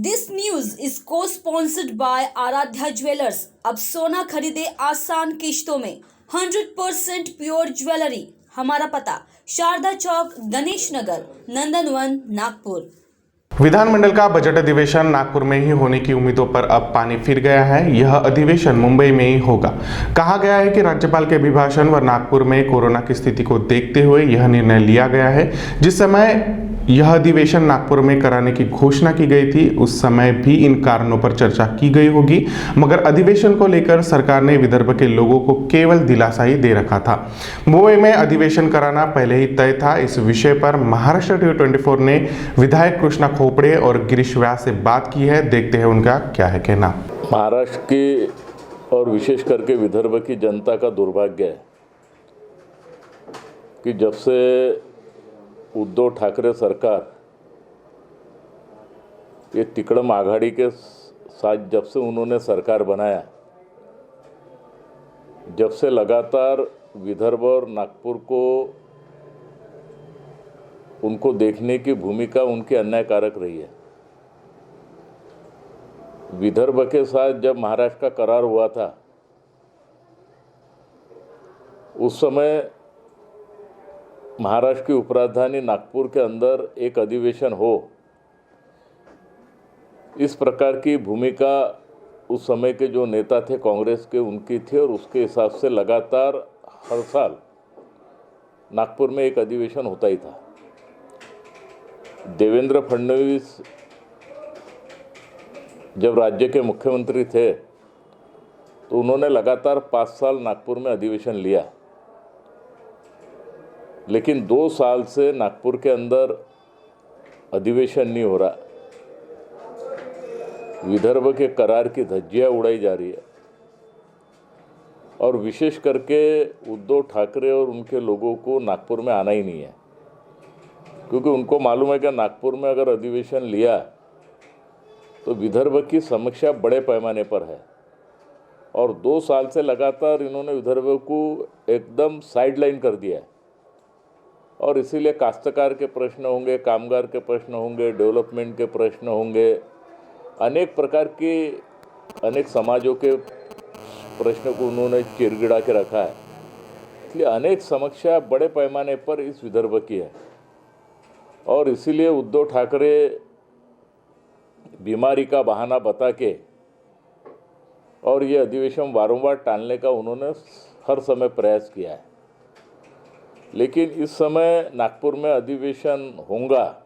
This news is को sponsored by Aaradhya jewellers. अब सोना खरीदे आसान किश्तों में 100% प्योर ज्वेलरी। हमारा पता शारदा चौक, गणेश नगर, नंदनवन, नागपुर। विधानमंडल का बजट अधिवेशन नागपुर में ही होने की उम्मीदों पर अब पानी फिर गया है। यह अधिवेशन मुंबई में ही होगा। कहा गया है कि राज्यपाल के अभिभाषण व नागपुर में कोरोना की स्थिति को देखते हुए यह निर्णय लिया गया है। जिस समय यह अधिवेशन नागपुर में कराने की घोषणा की गई थी, उस समय भी इन कारणों पर चर्चा की गई होगी, मगर अधिवेशन को लेकर सरकार ने विदर्भ के लोगों को केवल दिलासा ही दे रखा था। मुंबई में अधिवेशन कराना पहले ही तय था। इस विषय पर महाराष्ट्र टीवी 24 ने विधायक कृष्णा खोपड़े और गिरीश व्यास से बात की है। देखते हैं उनका क्या है कहना। महाराष्ट्र की और विशेष करके विदर्भ की जनता का दुर्भाग्य है कि जब से उद्धव ठाकरे सरकार ये तिकड़म आघाड़ी के साथ जब से उन्होंने सरकार बनाया, जब से लगातार विदर्भ और नागपुर को उनको देखने की भूमिका उनकी अन्यायकारक रही है। विदर्भ के साथ जब महाराष्ट्र का करार हुआ था, उस समय महाराष्ट्र की उपराजधानी नागपुर के अंदर एक अधिवेशन हो, इस प्रकार की भूमिका उस समय के जो नेता थे कांग्रेस के, उनकी थी और उसके हिसाब से लगातार हर साल नागपुर में एक अधिवेशन होता ही था। देवेंद्र फडणवीस जब राज्य के मुख्यमंत्री थे तो उन्होंने लगातार 5 साल नागपुर में अधिवेशन लिया, लेकिन 2 साल से नागपुर के अंदर अधिवेशन नहीं हो रहा। विदर्भ के करार की धज्जियां उड़ाई जा रही है और विशेष करके उद्धव ठाकरे और उनके लोगों को नागपुर में आना ही नहीं है, क्योंकि उनको मालूम है कि नागपुर में अगर अधिवेशन लिया तो विदर्भ की समस्या बड़े पैमाने पर है और 2 साल से लगातार इन्होंने विदर्भ को एकदम साइडलाइन कर दिया है। और इसीलिए काश्तकार के प्रश्न होंगे, कामगार के प्रश्न होंगे, डेवलपमेंट के प्रश्न होंगे, अनेक प्रकार के अनेक समाजों के प्रश्न को उन्होंने चिरगिड़ा के रखा है। इसलिए अनेक समस्या बड़े पैमाने पर इस विदर्भ की है और इसीलिए उद्धव ठाकरे बीमारी का बहाना बता के और ये अधिवेशन वारंवार टालने का उन्होंने हर समय प्रयास किया है। लेकिन इस समय नागपुर में अधिवेशन होगा,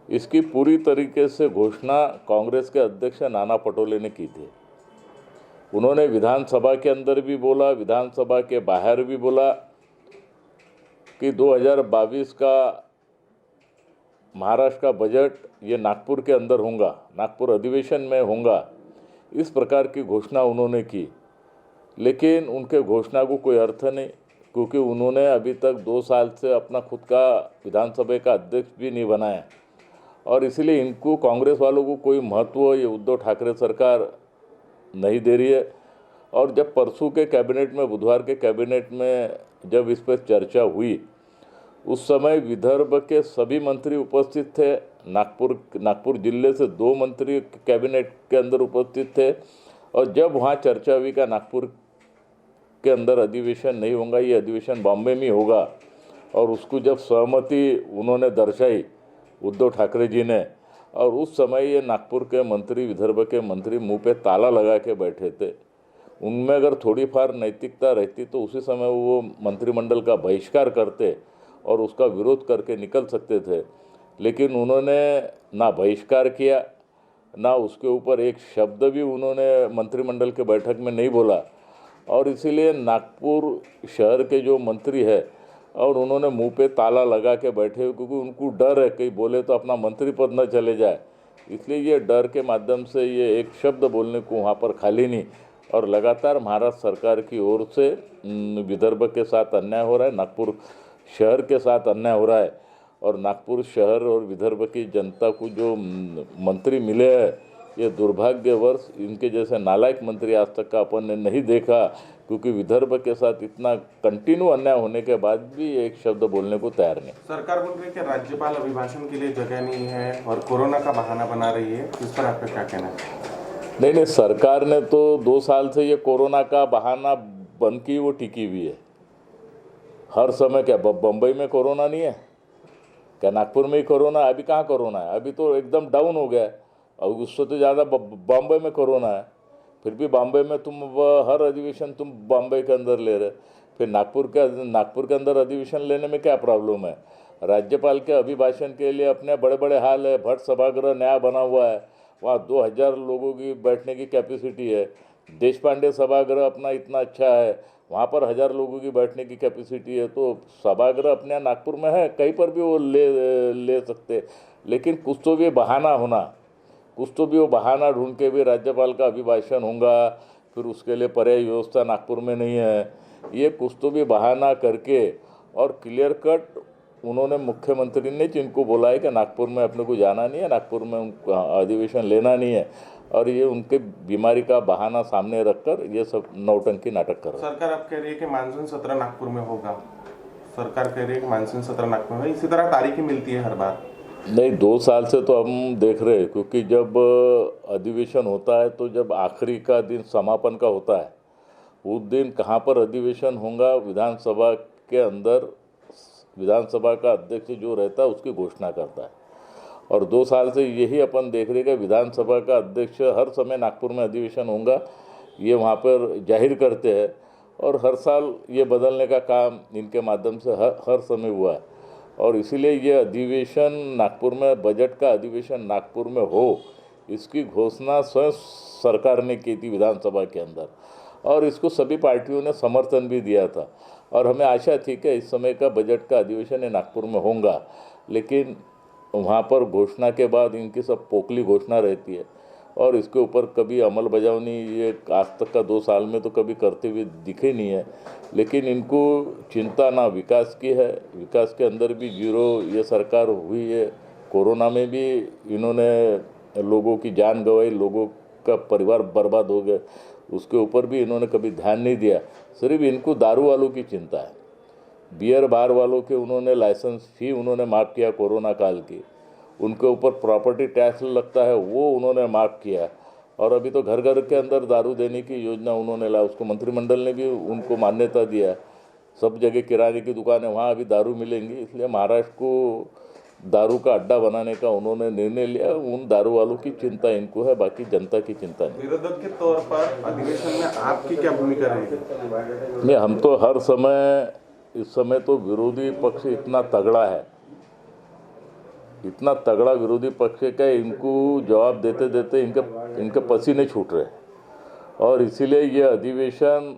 इसकी पूरी तरीके से घोषणा कांग्रेस के अध्यक्ष नाना पटोले ने की थी। उन्होंने विधानसभा के अंदर भी बोला, विधानसभा के बाहर भी बोला कि 2022 का महाराष्ट्र का बजट ये नागपुर के अंदर होगा, नागपुर अधिवेशन में होगा, इस प्रकार की घोषणा उन्होंने की। लेकिन उनके घोषणा को कोई अर्थ नहीं, क्योंकि उन्होंने अभी तक 2 साल से अपना खुद का विधानसभा का अध्यक्ष भी नहीं बनाया और इसलिए इनको कांग्रेस वालों को कोई महत्व ये उद्धव ठाकरे सरकार नहीं दे रही है। और जब परसों के कैबिनेट में, बुधवार के कैबिनेट में जब इस पर चर्चा हुई, उस समय विदर्भ के सभी मंत्री उपस्थित थे। नागपुर जिले से 2 मंत्री कैबिनेट के अंदर उपस्थित थे और जब वहाँ चर्चा हुई कि नागपुर के अंदर अधिवेशन नहीं होगा, ये अधिवेशन बॉम्बे में होगा, और उसको जब सहमति उन्होंने दर्शाई उद्धव ठाकरे जी ने, और उस समय ये नागपुर के मंत्री, विदर्भ के मंत्री मुंह पे ताला लगा के बैठे थे। उनमें अगर थोड़ी फार नैतिकता रहती तो उसी समय वो मंत्रिमंडल का बहिष्कार करते और उसका विरोध करके निकल सकते थे। लेकिन उन्होंने ना बहिष्कार किया, ना उसके ऊपर एक शब्द भी उन्होंने मंत्रिमंडल के बैठक में नहीं बोला। और इसीलिए नागपुर शहर के जो मंत्री है और उन्होंने मुंह पे ताला लगा के बैठे, क्योंकि उनको डर है कहीं बोले तो अपना मंत्री पद न चले जाए, इसलिए ये डर के माध्यम से ये एक शब्द बोलने को वहाँ पर खाली नहीं। और लगातार महाराष्ट्र सरकार की ओर से विदर्भ के साथ अन्याय हो रहा है, नागपुर शहर के साथ अन्याय हो रहा है और नागपुर शहर और विदर्भ की जनता को जो मंत्री मिले हैं ये दुर्भाग्यवश इनके जैसे नालायक मंत्री आज तक का अपन ने नहीं देखा, क्योंकि विदर्भ के साथ इतना कंटिन्यू अन्याय होने के बाद भी एक शब्द बोलने को तैयार नहीं। सरकार बोल रही है कि राज्यपाल अभिभाषण के लिए जगह नहीं है और कोरोना का बहाना बना रही है, इस पर आपका क्या कहना है? नहीं, सरकार ने तो 2 साल से ये कोरोना का बहाना बन की वो टिकी हुई है। हर समय क्या बम्बई में कोरोना नहीं है क्या, नागपुर में ही कोरोना है? अभी कहाँ कोरोना है? अभी तो एकदम डाउन हो गया है। और उससे तो ज़्यादा बम्बई में कोरोना है। फिर भी बम्बई में तुम हर अधिवेशन तुम बम्बई के अंदर ले रहे, फिर नागपुर के अंदर अधिवेशन लेने में क्या प्रॉब्लम है? राज्यपाल के अभिभाषण के लिए अपने बड़े बड़े हाल है। भट्ट सभागृह नया बना हुआ है, वहाँ 2000 लोगों की बैठने की कैपेसिटी है। देश पांडे सभागृह अपना इतना अच्छा है, वहाँ पर 1000 लोगों की बैठने की कैपेसिटी है। तो सभागृह अपने यहाँ नागपुर में है, कहीं पर भी वो ले सकते। लेकिन कुछ तो भी बहाना होना, कुछ तो भी वो बहाना ढूंढ के भी राज्यपाल का अभिभाषण होगा, फिर उसके लिए पर्याय व्यवस्था नागपुर में नहीं है, ये कुछ तो भी बहाना करके और क्लियर कट उन्होंने मुख्यमंत्री ने जिनको बोला है कि नागपुर में अपने को जाना नहीं है, नागपुर में अधिवेशन लेना नहीं है, और ये उनके बीमारी का बहाना सामने रखकर ये सब नौटंकी नाटक कर रहे हैं। सरकार अब कह रही है कि मानसून सत्र नागपुर में होगा। सरकार कह रही है कि मानसून सत्र नागपुर में, इसी तरह तारीखें मिलती है हर बार। नहीं, 2 साल से तो हम देख रहे हैं, क्योंकि जब अधिवेशन होता है तो जब आखिरी का दिन समापन का होता है, उस दिन कहाँ पर अधिवेशन होगा, विधानसभा के अंदर विधानसभा का अध्यक्ष जो रहता है उसकी घोषणा करता है। और 2 साल से यही अपन देख रहे हैं कि विधानसभा का अध्यक्ष हर समय नागपुर में अधिवेशन होगा ये वहाँ पर जाहिर करते हैं, और हर साल ये बदलने का काम इनके माध्यम से हर समय हुआ है। और इसीलिए ये अधिवेशन नागपुर में, बजट का अधिवेशन नागपुर में हो, इसकी घोषणा स्वयं सरकार ने की थी विधानसभा के अंदर, और इसको सभी पार्टियों ने समर्थन भी दिया था। और हमें आशा थी कि इस समय का बजट का अधिवेशन ये नागपुर में होगा, लेकिन वहाँ पर घोषणा के बाद इनकी सब पोकली घोषणा रहती है, और इसके ऊपर कभी अमल बजावनी ये आज तक का 2 साल में तो कभी करते हुए दिखे नहीं है। लेकिन इनको चिंता ना विकास की है, विकास के अंदर भी जीरो ये सरकार हुई है। कोरोना में भी इन्होंने लोगों की जान गंवाई, लोगों का परिवार बर्बाद हो गया, उसके ऊपर भी इन्होंने कभी ध्यान नहीं दिया। सिर्फ इनको दारू वालों की चिंता है, बियर बार वालों के उन्होंने लाइसेंस फी उन्होंने माफ़ किया कोरोना काल की, उनके ऊपर प्रॉपर्टी टैक्स लगता है वो उन्होंने माफ़ किया, और अभी तो घर घर के अंदर दारू देने की योजना उन्होंने ला, उसको मंत्रिमंडल ने भी उनको मान्यता दिया। सब जगह किराने की दुकानें वहाँ अभी दारू मिलेंगी, इसलिए महाराष्ट्र को दारू का अड्डा बनाने का उन्होंने निर्णय लिया। उन दारू वालों की चिंता इनको है, बाकी जनता की चिंता नहीं। विरोधक के तौर पर अधिवेशन में आपकी क्या भूमिका रहेगी? नहीं, हम तो हर समय, इस समय तो विरोधी पक्ष इतना तगड़ा है, इतना तगड़ा विरोधी पक्ष है कि इनको जवाब देते देते इनके पसीने छूट रहे, और इसीलिए ये अधिवेशन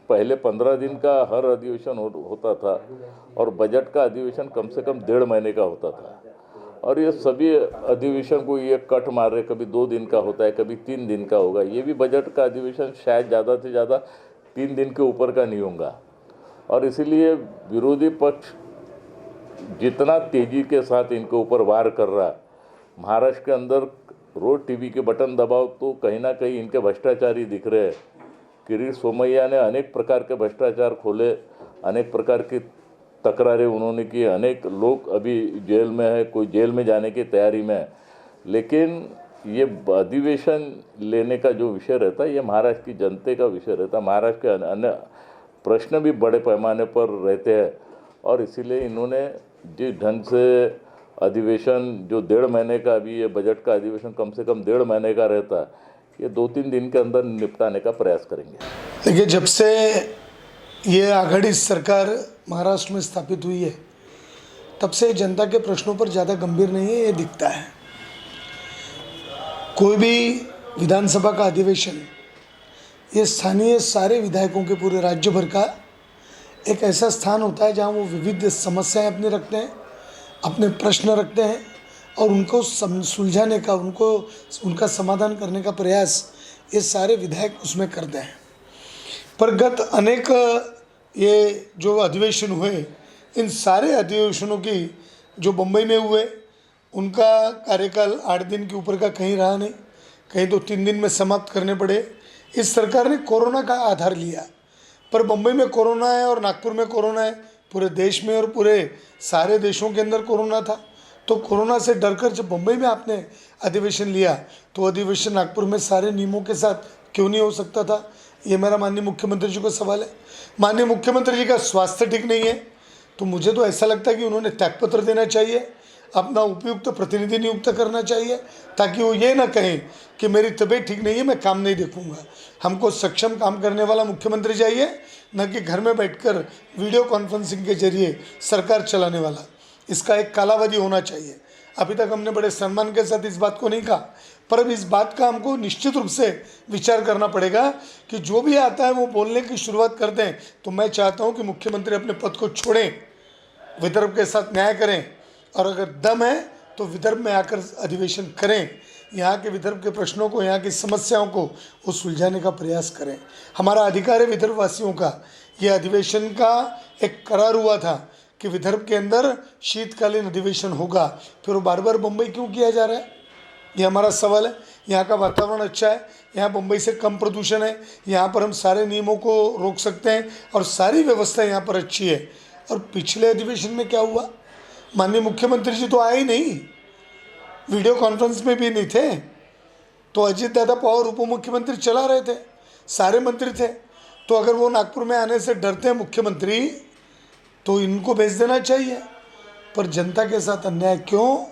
पहले 15 दिन का हर अधिवेशन होता था, और बजट का अधिवेशन कम से कम 1.5 महीने का होता था, और ये सभी अधिवेशन को ये कट मार रहे, कभी 2 दिन का होता है, कभी 3 दिन का होगा। ये भी बजट का अधिवेशन शायद ज़्यादा से ज़्यादा 3 दिन के ऊपर का नहीं होगा। और इसीलिए विरोधी पक्ष जितना तेज़ी के साथ इनके ऊपर वार कर रहा है, महाराष्ट्र के अंदर रोज टीवी के बटन दबाओ तो कहीं ना कहीं इनके भ्रष्टाचारी दिख रहे हैं। किरीट सोमैया ने अनेक प्रकार के भ्रष्टाचार खोले, अनेक प्रकार की तकरारें उन्होंने की, अनेक लोग अभी जेल में है, कोई जेल में जाने की तैयारी में है। लेकिन ये अधिवेशन लेने का जो विषय रहता है ये महाराष्ट्र की जनता का विषय रहता है, महाराष्ट्र के अन्य प्रश्न भी बड़े पैमाने पर रहते हैं, और इसीलिए इन्होंने जिस ढंग से अधिवेशन जो 1.5 महीने का, अभी ये बजट का अधिवेशन कम से कम 1.5 महीने का रहता है, ये 2-3 दिन के अंदर निपटाने का प्रयास करेंगे। देखिए, जब से ये आघाड़ी सरकार महाराष्ट्र में स्थापित हुई है तब से जनता के प्रश्नों पर ज़्यादा गंभीर नहीं है, ये दिखता है। कोई भी विधानसभा का अधिवेशन ये स्थानीय सारे विधायकों के पूरे राज्य भर का एक ऐसा स्थान होता है जहाँ वो विविध समस्याएं अपने रखते हैं, अपने प्रश्न रखते हैं, और उनको सुलझाने का, उनका समाधान करने का प्रयास ये सारे विधायक उसमें करते हैं। पर गत अनेक ये जो अधिवेशन हुए, इन सारे अधिवेशनों की जो बम्बई में हुए उनका कार्यकाल 8 दिन के ऊपर का कहीं रहा नहीं, कहीं तो 3 दिन में समाप्त करने पड़े। इस सरकार ने कोरोना का आधार लिया, पर मुंबई में कोरोना है और नागपुर में कोरोना है, पूरे देश में और पूरे सारे देशों के अंदर कोरोना था। तो कोरोना से डरकर जब मुंबई में आपने अधिवेशन लिया तो अधिवेशन नागपुर में सारे नियमों के साथ क्यों नहीं हो सकता था? ये मेरा माननीय मुख्यमंत्री जी को सवाल है। माननीय मुख्यमंत्री जी का स्वास्थ्य ठीक नहीं है, तो मुझे तो ऐसा लगता है कि उन्होंने त्यागपत्र देना चाहिए, अपना उपयुक्त प्रतिनिधि नियुक्त करना चाहिए, ताकि वो ये ना कहें कि मेरी तबीयत ठीक नहीं है, मैं काम नहीं देखूंगा। हमको सक्षम काम करने वाला मुख्यमंत्री चाहिए, न कि घर में बैठकर वीडियो कॉन्फ्रेंसिंग के जरिए सरकार चलाने वाला। इसका एक कालावधि होना चाहिए। अभी तक हमने बड़े सम्मान के साथ इस बात को नहीं कहा, पर अब इस बात का हमको निश्चित रूप से विचार करना पड़ेगा कि जो भी आता है वो बोलने की शुरुआत कर दें। तो मैं चाहता हूं कि मुख्यमंत्री अपने पद को छोड़ें, विदर्भ के साथ न्याय करें, और अगर दम है तो विदर्भ में आकर अधिवेशन करें, यहाँ के विदर्भ के प्रश्नों को, यहाँ की समस्याओं को वो सुलझाने का प्रयास करें। हमारा अधिकार है विदर्भ वासियों का। ये अधिवेशन का एक करार हुआ था कि विदर्भ के अंदर शीतकालीन अधिवेशन होगा, फिर वो बार बार मुंबई क्यों किया जा रहा है? ये हमारा सवाल है। यहाँ का वातावरण अच्छा है, यहाँ मुंबई से कम प्रदूषण है, यहाँ पर हम सारे नियमों को रोक सकते हैं और सारी व्यवस्था यहाँ पर अच्छी है। और पिछले अधिवेशन में क्या हुआ? माननीय मुख्यमंत्री जी तो आए ही नहीं, वीडियो कॉन्फ्रेंस में भी नहीं थे, तो अजीत दादा पवार उप मुख्यमंत्री चला रहे थे, सारे मंत्री थे। तो अगर वो नागपुर में आने से डरते हैं मुख्यमंत्री, तो इनको भेज देना चाहिए। पर जनता के साथ अन्याय क्यों,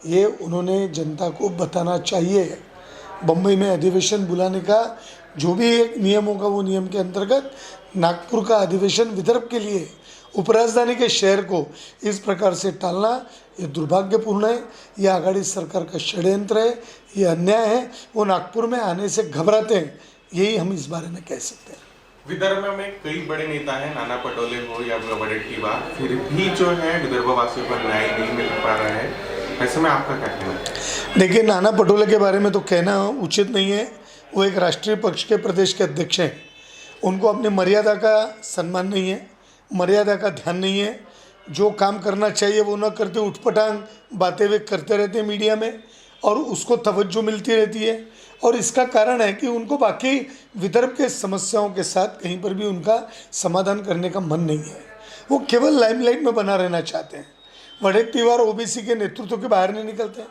ये उन्होंने जनता को बताना चाहिए। बम्बई में अधिवेशन बुलाने का जो भी एक नियम होगा, वो नियम के अंतर्गत नागपुर का अधिवेशन विदर्भ के लिए, उपराजधानी के शहर को इस प्रकार से टालना, ये दुर्भाग्यपूर्ण है। ये आघाड़ी सरकार का षड्यंत्र है, ये अन्याय है। वो नागपुर में आने से घबराते हैं, यही हम इस बारे में कह सकते हैं। विदर्भ में कई बड़े नेता हैं, नाना पटोले हो या वडेट्टीवार, फिर भी जो है विदर्भवासियों को न्याय नहीं मिल पा रहा है। ऐसे में आपका क्या कहना है? देखिए, नाना पटोले के बारे में तो कहना उचित नहीं है। वो एक राष्ट्रीय पक्ष के प्रदेश के अध्यक्ष हैं, उनको अपनी मर्यादा का सम्मान नहीं है, मर्यादा का ध्यान नहीं है। जो काम करना चाहिए वो न करते, उठपटांग बातें वे करते रहते हैं मीडिया में, और उसको तवज्जो मिलती रहती है। और इसका कारण है कि उनको बाकी विदर्भ के समस्याओं के साथ कहीं पर भी उनका समाधान करने का मन नहीं है। वो केवल लाइमलाइट में बना रहना चाहते हैं। वडेट्टीवार ओबीसी के नेतृत्व के बाहर नहीं निकलते,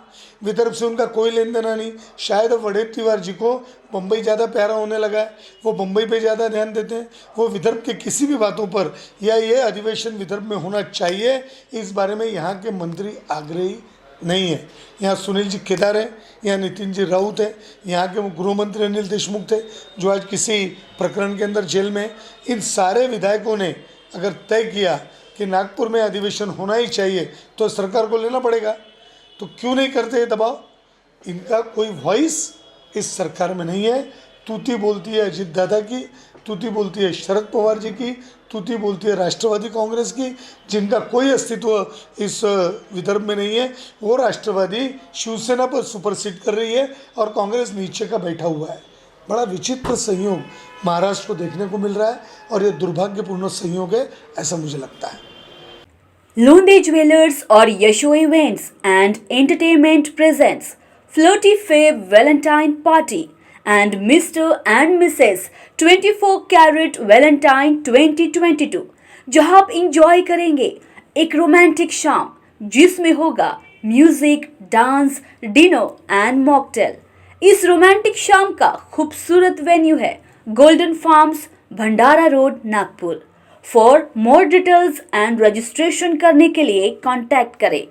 विदर्भ से उनका कोई लेन देना नहीं। शायद वडेट्टीवार जी को मुंबई ज़्यादा प्यारा होने लगा है, वो मुंबई पे ज़्यादा ध्यान देते हैं। वो विदर्भ के किसी भी बातों पर, या ये अधिवेशन विदर्भ में होना चाहिए, इस बारे में यहाँ के मंत्री आग्रही नहीं है। यहाँ सुनील जी केदार हैं, यहाँ नितिन जी राउत हैं, यहाँ के गृह मंत्री अनिल देशमुख थे, जो आज किसी प्रकरण के अंदर जेल में। इन सारे विधायकों ने अगर तय किया कि नागपुर में अधिवेशन होना ही चाहिए, तो सरकार को लेना पड़ेगा। तो क्यों नहीं करते ये दबाव? इनका कोई वॉइस इस सरकार में नहीं है। तूती बोलती है अजीत दादा की, तूती बोलती है शरद पवार जी की, तूती बोलती है राष्ट्रवादी कांग्रेस की, जिनका कोई अस्तित्व इस विदर्भ में नहीं है। वो राष्ट्रवादी शिवसेना पर सुपरसीड कर रही है और कांग्रेस नीचे का बैठा हुआ है। बड़ा विचित्र संयोग महाराष्ट्र को देखने को मिल रहा है, और ये दुर्भाग्यपूर्ण संयोग है, ऐसा मुझे लगता है। Lunde Jewelers और Yasho events and entertainment presents Flirty Fave Valentine Party and Mr. and Mrs. 24 Carat Valentine 2022, जहां आप इंजॉय करेंगे एक रोमांटिक शाम जिसमें होगा music, dance, dinner and mocktail. इस रोमांटिक शाम का खूबसूरत वेन्यू है golden farms, Bhandara road, Nagpur. For more details and registration करने के लिए कांटेक्ट करें